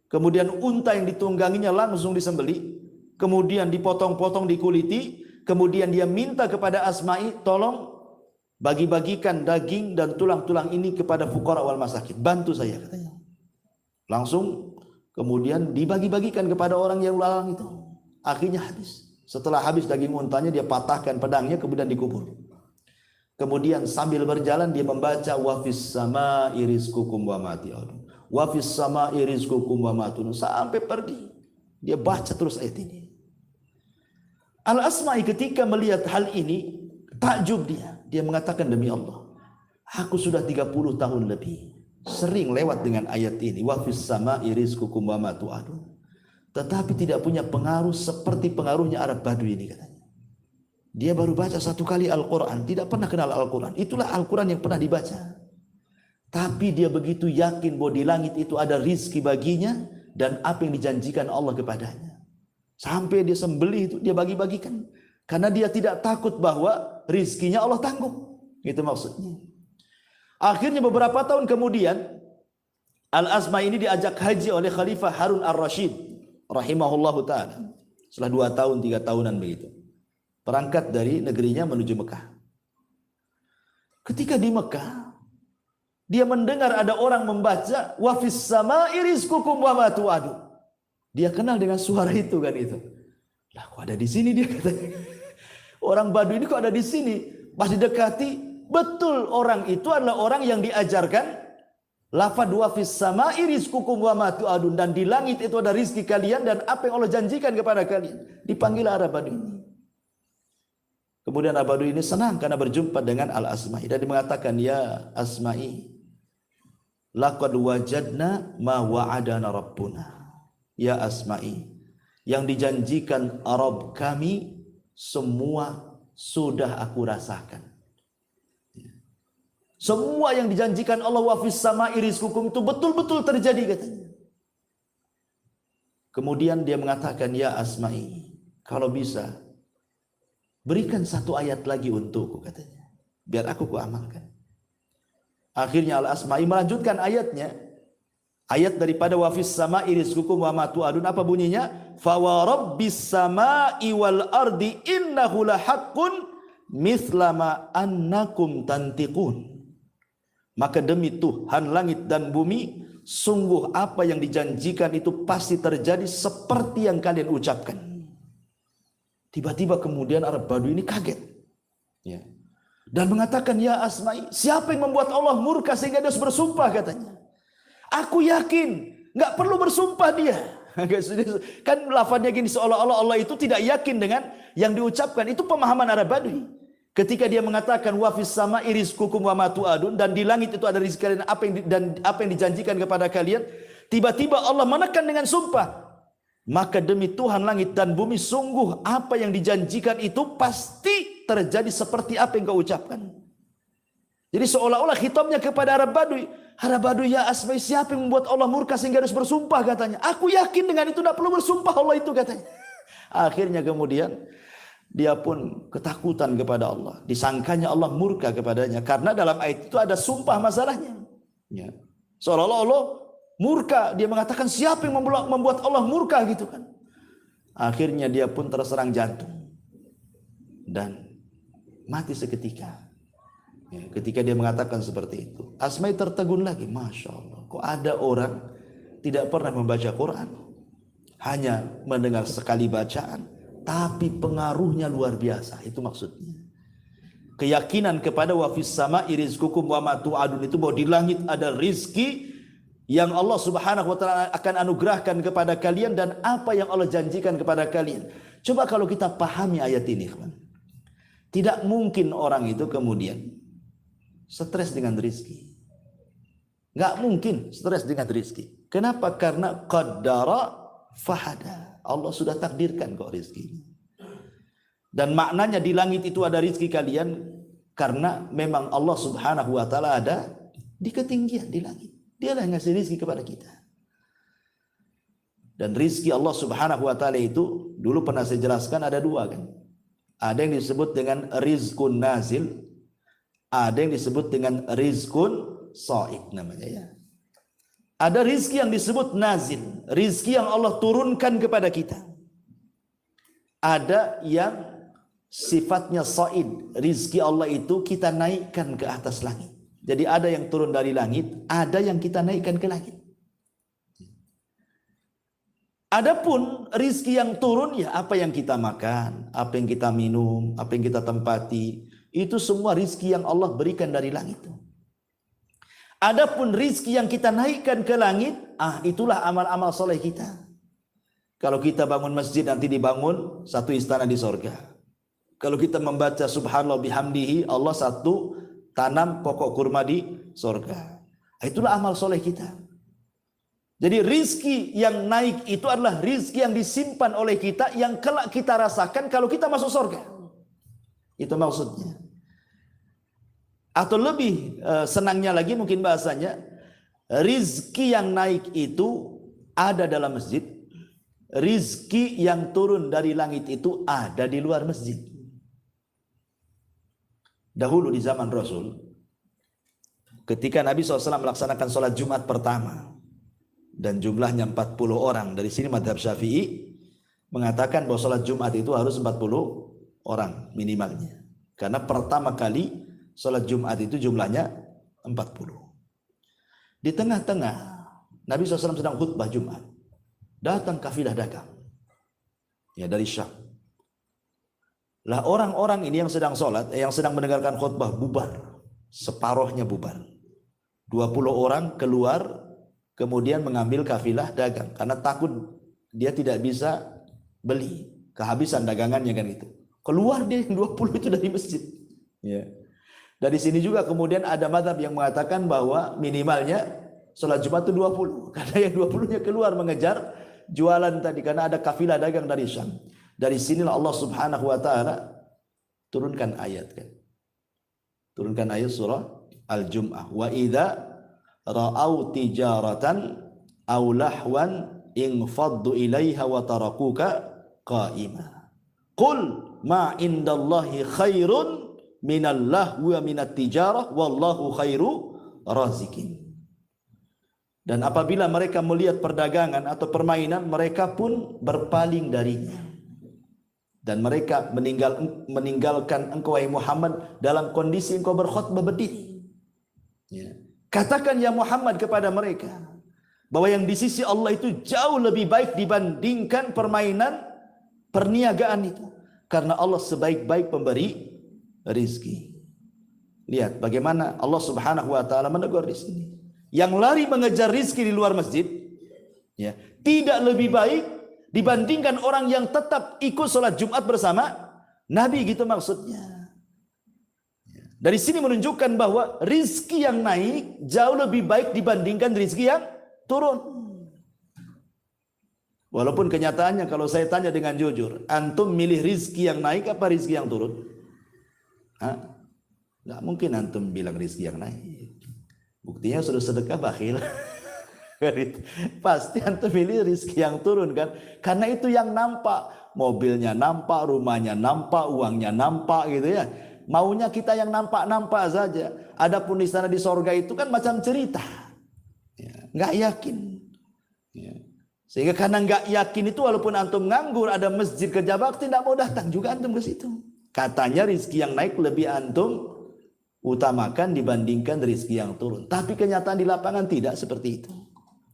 kemudian unta yang ditungganginya langsung disembelih, kemudian dipotong-potong, dikuliti, kemudian dia minta kepada Asma'i, tolong bagi-bagikan daging dan tulang-tulang ini kepada fuqara wal masakin, bantu saya, katanya. Langsung kemudian dibagi-bagikan kepada orang yang lalang itu. Akhirnya habis. Setelah habis daging untanya, dia patahkan pedangnya, kemudian dikubur. Kemudian sambil berjalan dia membaca wa fis sama'i rizqukum wa ma tu'adun. Wa fis sama'i rizqukum wa ma tu'adun, sampai pergi. Dia baca terus ayat ini. Al-Asma'i ketika melihat hal ini takjub dia. Dia mengatakan, demi Allah, aku sudah 30 tahun lebih sering lewat dengan ayat ini, wa fis sama'i rizqukum wa ma tu'adun, tetapi tidak punya pengaruh seperti pengaruhnya Arab Badui ini, katanya. Dia baru baca satu kali Al-Quran, tidak pernah kenal Al-Quran. Itulah Al-Quran yang pernah dibaca. Tapi dia begitu yakin bahwa di langit itu ada rizki baginya dan apa yang dijanjikan Allah kepadanya. Sampai dia sembelih itu dia bagi-bagikan. Karena dia tidak takut bahwa rizkinya Allah tanggung. Itu maksudnya. Akhirnya beberapa tahun kemudian Al-Asma'i ini diajak haji oleh Khalifah Harun Ar-Rasyid rahimahullahu ta'ala. Setelah 2 tahun 3 tahunan begitu, berangkat dari negerinya menuju Mekah. Ketika di Mekah, dia mendengar ada orang membaca wa fis sama'i rizqukum wa ma tu'adun. Dia kenal dengan suara itu kan itu. Lah kok ada di sini dia, katanya. Orang Badui ini kok ada di sini? Pas didekati, betul orang itu adalah orang yang diajarkan Lafad wa fis sama'i rizqukum wa ma tu'adun, dan di langit itu ada rizki kalian dan apa yang Allah janjikan kepada kalian. Dipanggil Arab Badui ini. Kemudian Arab Badui ini senang karena berjumpa dengan Al-Asma'i dan dia mengatakan, ya Asma'i, laqad wajadna ma wa'adana rabbuna. Ya Asma'i, yang dijanjikan Arab kami semua sudah aku rasakan. Semua yang dijanjikan Allah, wa fis sama'i rizqukum, itu betul-betul terjadi katanya. Kemudian dia mengatakan, ya Asma'i, kalau bisa berikan satu ayat lagi untukku katanya, biar aku kuamalkan. Akhirnya Al-Asma'i melanjutkan ayatnya, ayat daripada wa fis sama'i rizqukum wa ma tu'adun. Apa bunyinya? Fa wa rabbis sama'i wal ardi innahu lahaqqun mithlama annakum tantiqun. Maka demi Tuhan langit dan bumi, sungguh apa yang dijanjikan itu pasti terjadi seperti yang kalian ucapkan. Tiba-tiba kemudian Arab Badui ini kaget, ya, dan mengatakan, ya Asma'i, siapa yang membuat Allah murka sehingga dia harus bersumpah katanya. Aku yakin nggak perlu bersumpah dia. Kan lafadznya gini, seolah-olah Allah itu tidak yakin dengan yang diucapkan. Itu pemahaman Arab Badui. Ketika dia mengatakan wa fis sama'i rizqukum wa ma tu'adun, dan di langit itu ada rezeki kalian apa yang dijanjikan kepada kalian, tiba-tiba Allah menekan dengan sumpah. Maka demi Tuhan langit dan bumi, sungguh apa yang dijanjikan itu pasti terjadi seperti apa yang kau ucapkan. Jadi seolah-olah khitabnya kepada Arab Badui. Arab Badui, ya Asma'i, siapa yang membuat Allah murka sehingga harus bersumpah katanya. Aku yakin dengan itu, tidak perlu bersumpah Allah itu katanya. Akhirnya kemudian dia pun ketakutan kepada Allah. Disangkanya Allah murka kepadanya. Karena dalam ayat itu ada sumpah masalahnya. Ya. Seolah-olah Allah murka. Dia mengatakan, siapa yang membuat Allah murka gitu kan. Akhirnya dia pun terserang jantung. Dan mati seketika. Ya, ketika dia mengatakan seperti itu. Asma'i tertegun lagi. Masya Allah. Kok ada orang tidak pernah membaca Quran. Hanya mendengar sekali bacaan. Tapi pengaruhnya luar biasa. Itu maksudnya. Keyakinan kepada wa fis sama'i rizqukum wa ma tu'adun, itu bahwa di langit ada rizki yang Allah Subhanahu wa taala akan anugerahkan kepada kalian dan apa yang Allah janjikan kepada kalian. Coba kalau kita pahami ayat ini, teman. Tidak mungkin orang itu kemudian stres dengan rizki. Enggak mungkin stres dengan rizki. Kenapa? Karena qaddara fahada. Allah sudah takdirkan kok rizki. Dan maknanya di langit itu ada rizki kalian karena memang Allah Subhanahu wa taala ada di ketinggian di langit. Dialah yang ngasih rizki kepada kita. Dan rizki Allah Subhanahu wa taala itu dulu pernah saya jelaskan ada dua kan. Ada yang disebut dengan rizkun nazil, ada yang disebut dengan rizkun sha'id namanya ya. Ada rizki yang disebut nazil, rizki yang Allah turunkan kepada kita. Ada yang sifatnya sha'id, rizki Allah itu kita naikkan ke atas langit. Jadi ada yang turun dari langit, ada yang kita naikkan ke langit. Adapun rizki yang turun, ya apa yang kita makan, apa yang kita minum, apa yang kita tempati, itu semua rizki yang Allah berikan dari langit. Adapun rizki yang kita naikkan ke langit, itulah amal-amal soleh kita. Kalau kita bangun masjid, nanti dibangun satu istana di sorga. Kalau kita membaca subhanallah bihamdihi, Allah satu tanam pokok kurma di sorga. Itulah amal soleh kita. Jadi rizki yang naik itu adalah rizki yang disimpan oleh kita, yang kelak kita rasakan kalau kita masuk sorga. Itu maksudnya. Atau lebih senangnya lagi mungkin bahasanya, rizki yang naik itu ada dalam masjid, rizki yang turun dari langit itu ada di luar masjid. Dahulu di zaman Rasul, ketika Nabi SAW melaksanakan sholat Jumat pertama, dan jumlahnya 40 orang, dari sini madhab Syafi'i mengatakan bahwa sholat Jumat itu harus 40 orang minimalnya. Karena pertama kali sholat Jumat itu jumlahnya 40. Di tengah-tengah Nabi SAW sedang khutbah Jumat. Datang kafilah dagang. Ya dari Syam. Lah orang-orang ini yang sedang sholat, yang sedang mendengarkan khutbah bubar. Separohnya bubar. 20 orang keluar kemudian mengambil kafilah dagang karena takut dia tidak bisa beli, kehabisan dagangannya kan itu. Keluar dia 20 itu dari masjid. Ya. Dari sini juga kemudian ada mazhab yang mengatakan bahwa minimalnya sholat Jumat itu 20. Karena yang 20-nya keluar mengejar jualan tadi karena ada kafilah dagang dari Syam. Dari sinilah Allah Subhanahu wa taala turunkan ayat kan. Turunkan ayat surah Al-Jum'ah. Wa idza ra'au tijaratan aw lahwan infaddu ilaiha wa tarakuka qa'ima. Qul ma indallahi khairun minal lahwi wa minat tijarah wallahu khairu razikin. Dan apabila mereka melihat perdagangan atau permainan, mereka pun berpaling darinya. Dan mereka meninggalkan engkau wahai Muhammad dalam kondisi engkau berkhutbah berdiri. Ya. Katakan ya Muhammad kepada mereka bahwa yang di sisi Allah itu jauh lebih baik dibandingkan permainan perniagaan itu. Karena Allah sebaik-baik pemberi rizki. Lihat bagaimana Allah Subhanahu wa taala menegur di sini. Yang lari mengejar rizki di luar masjid, ya, tidak lebih baik dibandingkan orang yang tetap ikut sholat Jumat bersama Nabi, gitu maksudnya. Dari sini menunjukkan bahwa rizki yang naik jauh lebih baik dibandingkan rizki yang turun. Walaupun kenyataannya kalau saya tanya dengan jujur, antum milih rizki yang naik apa rizki yang turun? Nggak mungkin antum bilang rizki yang naik. Buktinya sudah sedekah bakhil. Pasti antum pilih rizki yang turun kan? Karena itu yang nampak, mobilnya nampak, rumahnya nampak, uangnya nampak gitu ya. Maunya kita yang nampak-nampak saja. Adapun di sana di sorga itu kan macam cerita, ya, nggak yakin. Ya. Sehingga karena nggak yakin itu, walaupun antum nganggur ada masjid kerja bakti, tidak mau datang juga antum ke situ. Katanya rizki yang naik lebih antum utamakan dibandingkan rizki yang turun. Tapi kenyataan di lapangan tidak seperti itu.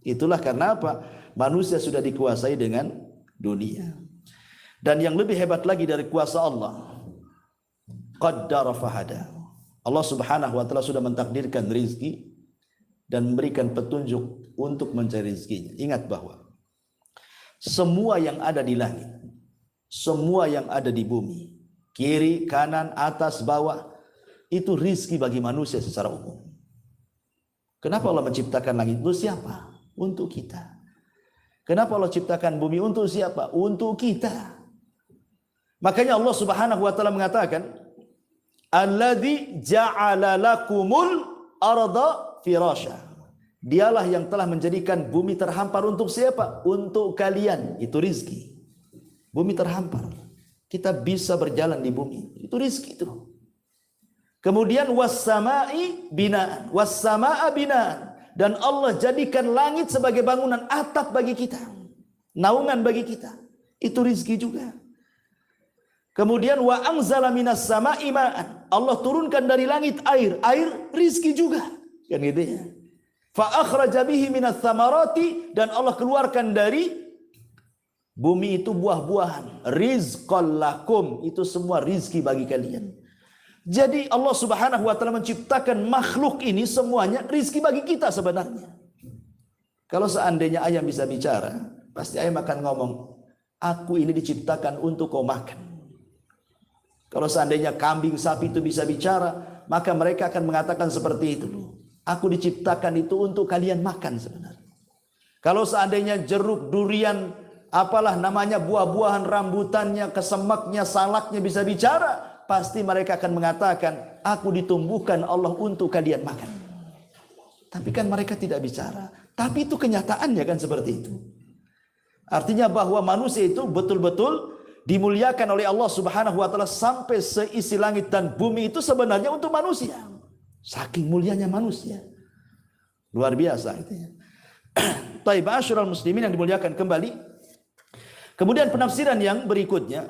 Itulah karena apa? Manusia sudah dikuasai dengan dunia. Dan yang lebih hebat lagi dari kuasa Allah, qaddara fahada. Allah Subhanahu wa taala sudah mentakdirkan rizki dan memberikan petunjuk untuk mencari rizkinya. Ingat bahwa semua yang ada di langit, semua yang ada di bumi, kiri, kanan, atas, bawah, itu rizki bagi manusia secara umum. Kenapa Allah menciptakan langit? Untuk siapa? Untuk kita. Kenapa Allah ciptakan bumi? Untuk siapa? Untuk kita. Makanya Allah Subhanahu wa taala mengatakan, alladzi ja'ala lakumul arda firasya. Dialah yang telah menjadikan bumi terhampar untuk siapa? Untuk kalian. Itu rizki. Bumi terhampar, kita bisa berjalan di bumi, itu rizki itu. Kemudian was-sama'i binaan, was-sama'a binaan, dan Allah jadikan langit sebagai bangunan, atap bagi kita, naungan bagi kita, itu rizki juga. Kemudian wa anzala minas sama'i ma'an, Allah turunkan dari langit air, air rizki juga, kan gitu ya. Fa akhraja bihi minas thamarati, dan Allah keluarkan dari bumi itu buah-buahan, rizqan lakum, itu semua rizki bagi kalian. Jadi Allah Subhanahu wa taala menciptakan makhluk ini semuanya rizki bagi kita sebenarnya. Kalau seandainya ayam bisa bicara, pasti ayam akan ngomong, aku ini diciptakan untuk kau makan. Kalau seandainya kambing, sapi itu bisa bicara, maka mereka akan mengatakan seperti itu. Aku diciptakan itu untuk kalian makan sebenarnya. Kalau seandainya jeruk, durian, apalah namanya, buah-buahan, rambutannya, kesemaknya, salaknya bisa bicara, pasti mereka akan mengatakan, aku ditumbuhkan Allah untuk kalian makan. Tapi kan mereka tidak bicara. Tapi itu kenyataannya kan seperti itu. Artinya bahwa manusia itu betul-betul dimuliakan oleh Allah Subhanahu wa taala, sampai seisi langit dan bumi itu sebenarnya untuk manusia. Saking mulianya manusia. Luar biasa itu ya. Taib asyrul muslimin yang dimuliakan kembali. Kemudian penafsiran yang berikutnya,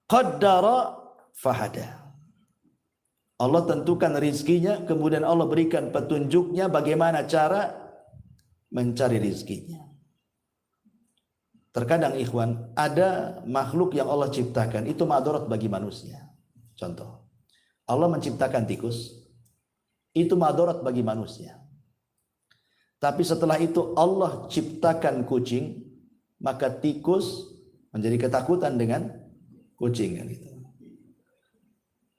qaddara fahada. Allah tentukan rizkinya, kemudian Allah berikan petunjuknya bagaimana cara mencari rizkinya. Terkadang ikhwan, ada makhluk yang Allah ciptakan itu madarat bagi manusia. Contoh, Allah menciptakan tikus, itu madarat bagi manusia. Tapi setelah itu Allah ciptakan kucing, maka tikus menjadi ketakutan dengan kucing kan gitu.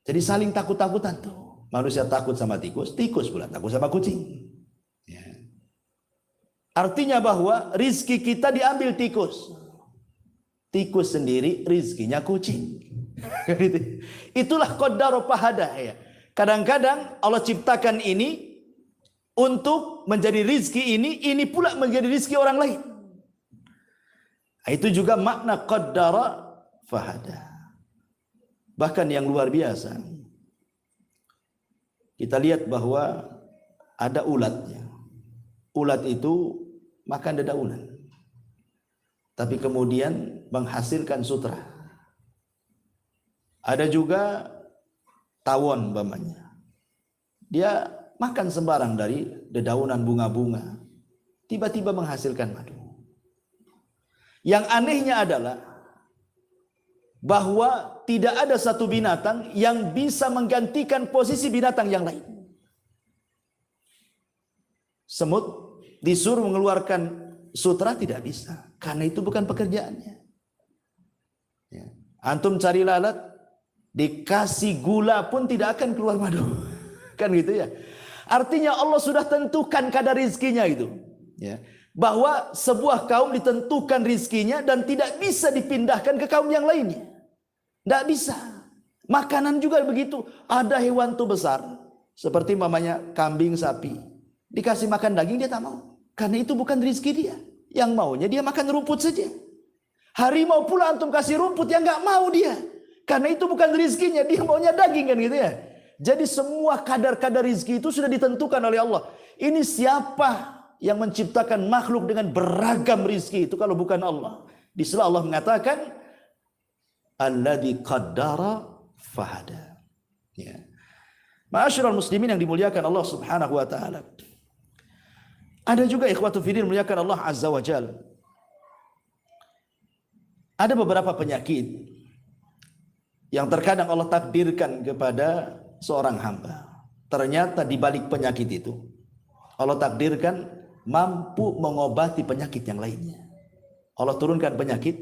Jadi saling takut-takutan tuh. Manusia takut sama tikus, tikus pula takut sama kucing. Ya. Artinya bahwa rizki kita diambil tikus. Tikus sendiri rizkinya kucing. Itulah qaddara fahadah ya. Kadang-kadang Allah ciptakan ini untuk menjadi rizki ini pula menjadi rizki orang lain. Itu juga makna qaddara fahadah. Bahkan yang luar biasa, kita lihat bahwa ada ulatnya. Ulat itu makan dedaunan, tapi kemudian menghasilkan sutra. Ada juga tawon umpamanya. Dia makan sembarang dari dedaunan bunga-bunga, tiba-tiba menghasilkan madu. Yang anehnya adalah bahwa tidak ada satu binatang yang bisa menggantikan posisi binatang yang lain. Semut disuruh mengeluarkan sutra tidak bisa, karena itu bukan pekerjaannya. Ya. Antum cari lalat, dikasih gula pun tidak akan keluar madu. Kan gitu ya. Artinya Allah sudah tentukan kadar rizkinya itu. Ya. Bahwa sebuah kaum ditentukan rizkinya dan tidak bisa dipindahkan ke kaum yang lainnya. Tidak bisa. Makanan juga begitu. Ada hewan tuh besar, seperti mamanya kambing, sapi. Dikasih makan daging dia tak mau. Karena itu bukan rizki dia. Yang maunya dia makan rumput saja. Harimau pula antum kasih rumput yang nggak mau dia. Karena itu bukan rizkinya. Dia maunya daging kan gitu ya. Jadi semua kadar-kadar rizki itu sudah ditentukan oleh Allah. Ini siapa yang menciptakan makhluk dengan beragam rizki itu kalau bukan Allah? Di sini Allah mengatakan alladzi qaddara fahada. Ya. Ma'asyiral muslimin yang dimuliakan Allah Subhanahu wa taala. Ada juga ikhwatu fillah muliakan Allah Azza wa Jalla. Ada beberapa penyakit yang terkadang Allah takdirkan kepada seorang hamba. Ternyata di balik penyakit itu Allah takdirkan mampu mengobati penyakit yang lainnya. Allah turunkan penyakit,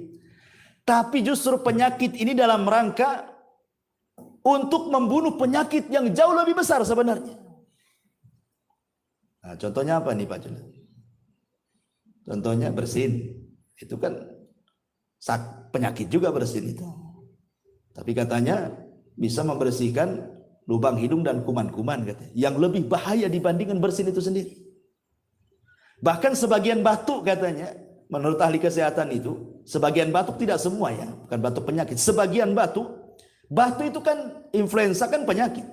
tapi justru penyakit ini dalam rangka untuk membunuh penyakit yang jauh lebih besar sebenarnya. Nah, contohnya apa nih Pak Jul? Contohnya bersin. Itu kan penyakit juga bersin itu. Tapi katanya bisa membersihkan lubang hidung dan kuman-kuman katanya. Yang lebih bahaya dibandingkan bersin itu sendiri. Bahkan sebagian batuk katanya, menurut ahli kesehatan itu, sebagian batuk, tidak semua ya, bukan batuk penyakit. Sebagian batuk itu kan influenza kan penyakit.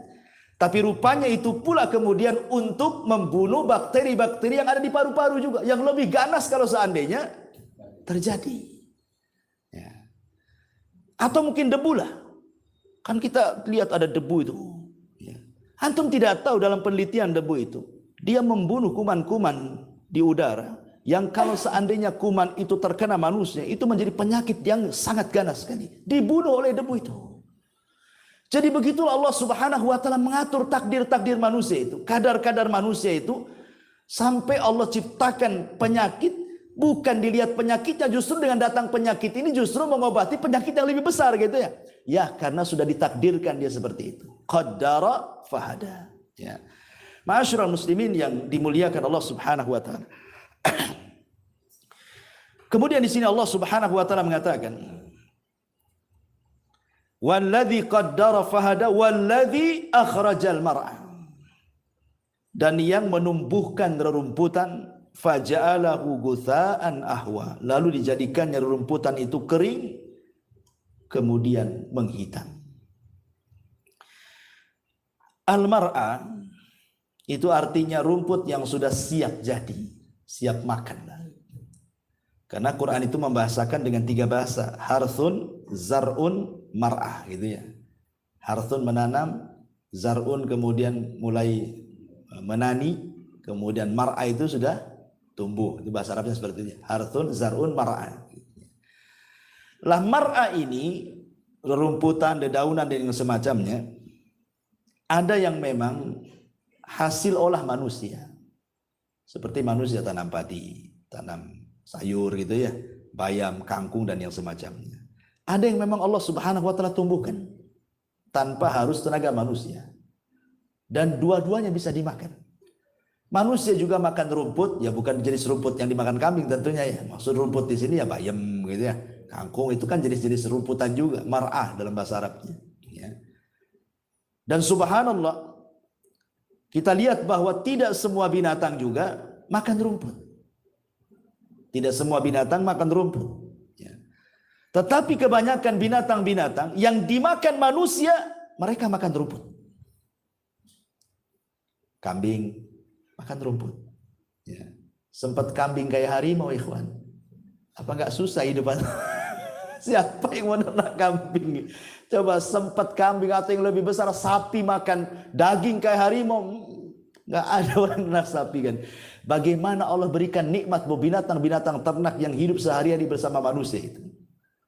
Tapi rupanya itu pula kemudian untuk membunuh bakteri-bakteri yang ada di paru-paru juga. Yang lebih ganas kalau seandainya terjadi. Ya. Atau mungkin debu lah. Kan kita lihat ada debu itu. Ya. Antum tidak tahu dalam penelitian debu itu. Dia membunuh kuman-kuman di udara. Yang kalau seandainya kuman itu terkena manusia, itu menjadi penyakit yang sangat ganas sekali. Dibunuh oleh debu itu. Jadi begitulah Allah Subhanahu wa taala mengatur takdir-takdir manusia itu, kadar-kadar manusia itu, sampai Allah ciptakan penyakit, bukan dilihat penyakitnya, justru dengan datang penyakit ini justru mengobati penyakit yang lebih besar gitu ya. Ya, karena sudah ditakdirkan dia seperti itu. Qaddara fahada. Ya. Ma'asyiral muslimin yang dimuliakan Allah Subhanahu wa taala. Kemudian di sini Allah Subhanahu wa taala mengatakan, walladzi qaddara fahada walladzi akhrajal mar'a. Dan yang menumbuhkan rerumputan faja'alahu gutsaan ahwa. Lalu dijadikannya rerumputan itu kering kemudian menghitam. Al-mar'a itu artinya rumput yang sudah siap jadi, siap makan. Karena Quran itu membahasakan dengan 3 bahasa, harthun, zar'un, mar'ah gitu ya. Harthun menanam, zar'un kemudian mulai menani, kemudian mar'ah itu sudah tumbuh. Itu bahasa Arabnya seperti itu. Harthun, zar'un, mar'ah. Lah mar'ah ini rerumputan, dedaunan dan semacamnya, ada yang memang hasil olah manusia. Seperti manusia tanam padi, tanam sayur gitu ya, bayam, kangkung dan yang semacamnya. Ada yang memang Allah Subhanahu wa taala tumbuhkan tanpa harus tenaga manusia. Dan dua-duanya bisa dimakan. Manusia juga makan rumput, ya bukan jenis rumput yang dimakan kambing tentunya ya. Maksud rumput di sini ya bayam gitu ya. Kangkung itu kan jenis-jenis rumputan juga, mar'ah dalam bahasa Arabnya. Ya. Dan subhanallah, kita lihat bahwa tidak semua binatang juga makan rumput. Tidak semua binatang makan rumput. Ya. Tetapi kebanyakan binatang-binatang yang dimakan manusia, mereka makan rumput. Kambing makan rumput. Ya. Sempat kambing kayak harimau, ikhwan. Apa nggak susah hidupan? Siapa yang mau ternak kambing? Coba sempat kambing atau yang lebih besar sapi makan daging kayak harimau. Nggak ada orang ternak sapi kan. Bagaimana Allah berikan nikmat binatang-binatang ternak yang hidup sehari-hari bersama manusia itu.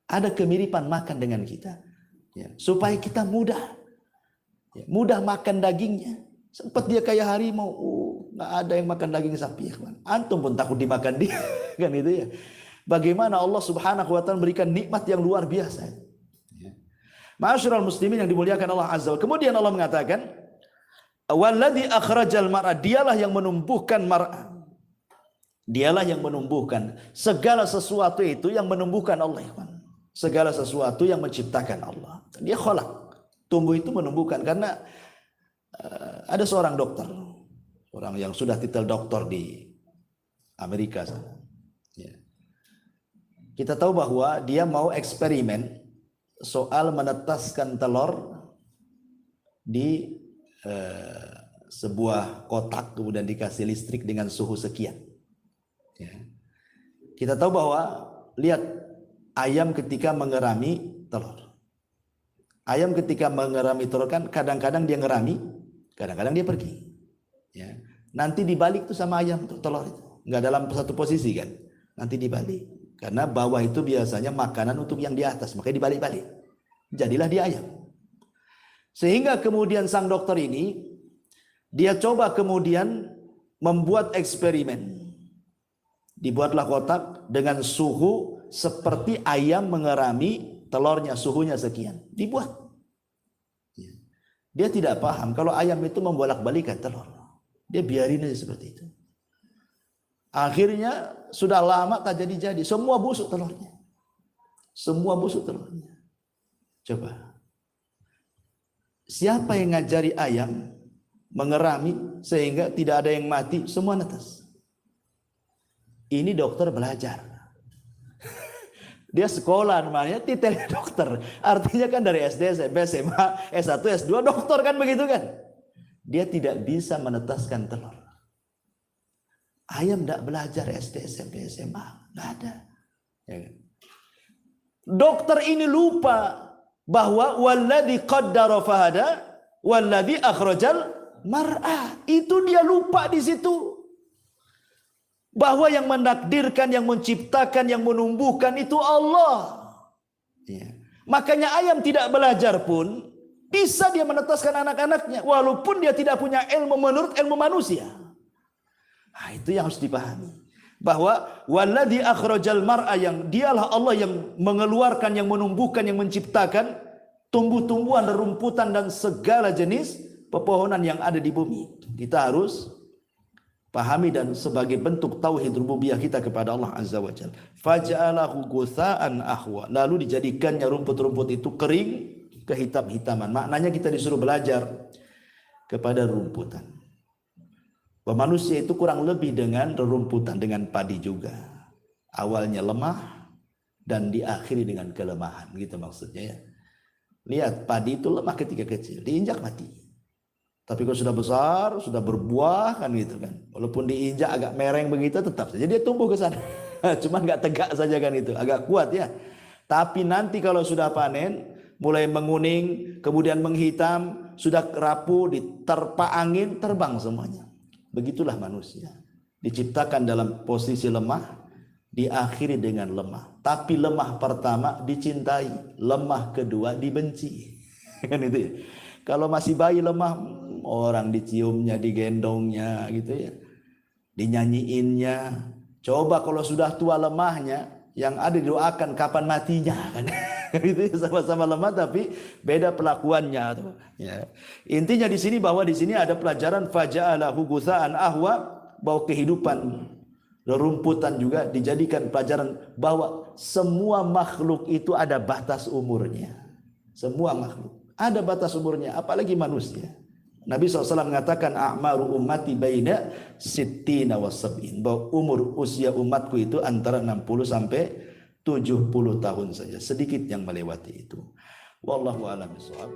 Ada kemiripan makan dengan kita. Ya, supaya kita mudah makan dagingnya. Sempat dia kayak harimau, nggak ada yang makan daging sapi ya kan. Antum pun takut dimakan dia kan itu ya. Bagaimana Allah Subhanahu wa taala memberikan nikmat yang luar biasa. Ma'asyiral muslimin yang dimuliakan Allah Azza wa Jalla. Kemudian Allah mengatakan, "Walladzi akhrajal mar'a", dialah yang menumbuhkan mar'a. Dialah yang menumbuhkan segala sesuatu itu yang menumbuhkan Allah. Segala sesuatu yang menciptakan Allah. Dia khalaq. Tumbuh itu menumbuhkan karena ada seorang dokter, orang yang sudah titel doktor di Amerika sana. Ya. Kita tahu bahwa dia mau eksperimen soal menetaskan telur di sebuah kotak kemudian dikasih listrik dengan suhu sekian. Ya. Kita tahu bahwa lihat ayam ketika mengerami telur. Ayam ketika mengerami telur kan kadang-kadang dia ngerami, kadang-kadang dia pergi. Ya. Nanti dibalik tuh sama ayam tuh telur itu, nggak dalam satu posisi kan. Nanti dibalik. Karena bawah itu biasanya makanan untuk yang di atas, makanya dibalik-balik. Jadilah dia ayam. Sehingga kemudian sang dokter ini, dia coba kemudian membuat eksperimen. Dibuatlah kotak dengan suhu seperti ayam mengerami telurnya, suhunya sekian. Dibuat. Dia tidak paham kalau ayam itu membolak-balikan telur. Dia biarin aja seperti itu. Akhirnya sudah lama tak jadi-jadi. Semua busuk telurnya. Semua busuk telurnya. Coba. Siapa yang ngajari ayam mengerami sehingga tidak ada yang mati? Semua netes. Ini dokter belajar. Dia sekolah namanya titelnya dokter. Artinya kan dari SD, SMP, SMA, S1, S2 dokter kan begitu kan. Dia tidak bisa menetaskan telur. Ayam tidak belajar SD, SMP, SMA. Nggak ada. Ya. Dokter ini lupa bahwa walladzi qaddara fahada walladzi akhrajal mar'a. Itu dia lupa di situ. Bahwa yang menakdirkan, yang menciptakan, yang menumbuhkan itu Allah. Ya. Makanya ayam tidak belajar pun bisa dia menetaskan anak-anaknya walaupun dia tidak punya ilmu menurut ilmu manusia. Nah, itu yang harus dipahami. Bahwa walladzi akhrajal mar'a, yang dialah Allah yang mengeluarkan, yang menumbuhkan, yang menciptakan tumbuh-tumbuhan, rumputan dan segala jenis pepohonan yang ada di bumi. Kita harus pahami dan sebagai bentuk tauhid rububiyah kita kepada Allah Azza wa Jalla. Faja'alahu gutsa'an ahwa. Lalu dijadikannya rumput-rumput itu kering kehitam-hitaman. Maknanya kita disuruh belajar kepada rumputan. Bahwa manusia itu kurang lebih dengan rerumputan, dengan padi juga. Awalnya lemah dan diakhiri dengan kelemahan, gitu maksudnya ya. Lihat, padi itu lemah ketika kecil, diinjak mati. Tapi kalau sudah besar, sudah berbuah kan gitu kan. Walaupun diinjak agak mereng begitu, tetap saja dia tumbuh ke sana. Cuman nggak tegak saja kan itu, agak kuat ya. Tapi nanti kalau sudah panen, mulai menguning, kemudian menghitam, sudah rapuh, diterpa angin, terbang semuanya. Begitulah manusia. Diciptakan dalam posisi lemah, diakhiri dengan lemah. Tapi lemah pertama dicintai, lemah kedua dibenci. Kan itu ya. Kalau masih bayi lemah, orang diciumnya, digendongnya gitu ya. Dinyanyiinnya. Coba kalau sudah tua lemahnya, yang ada didoakan kapan matinya kan. Itu sama-sama lemah tapi beda pelakuannya tuh. Ya. Intinya di sini bahwa di sini ada pelajaran faja'alahu gutsa'an ahwa, bahwa kehidupan rerumputan juga dijadikan pelajaran bahwa semua makhluk itu ada batas umurnya. Semua makhluk ada batas umurnya, apalagi manusia. Nabi SAW mengatakan a'maru ummati baina sittina wa sab'in, bahwa umur usia umatku itu antara 60 sampai 70 tahun saja, sedikit yang melewati itu. Wallahu a'lam bishawab.